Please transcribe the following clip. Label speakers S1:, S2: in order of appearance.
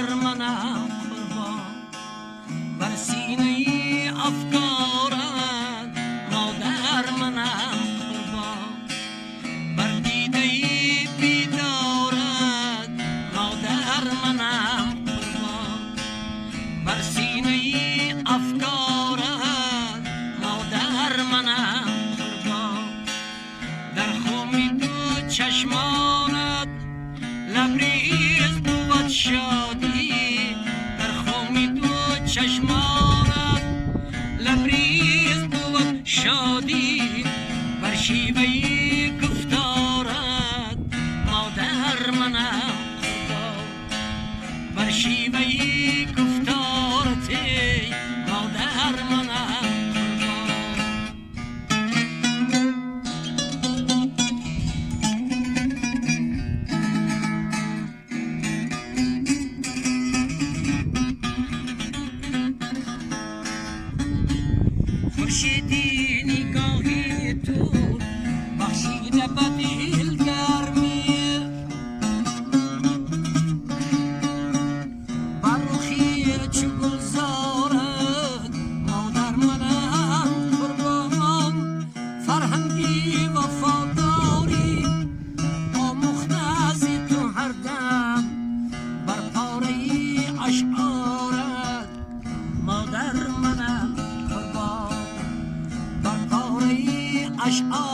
S1: مادر منم قربان بر سینه افکارت، مادر منم قربان بر دیده بیدارت، مادر منم قربان بر سینه افکارت، مادر منم قربان در خمی تو چشمانت لبریز بود شادی، در خمی تو چشمانت لبریز بود شادی بر شیوه گفتارت، مادر منم قربان بر شیوه گفتارت، مادر منم خورشیدی نگاهی تو بخشیده به دل گرمی، بر رخی چو گلزارت، مادر منم قربان فرهنگی وفاداری آموخته از تو هر دم بر پاره اشعارت، مادر منم اشعار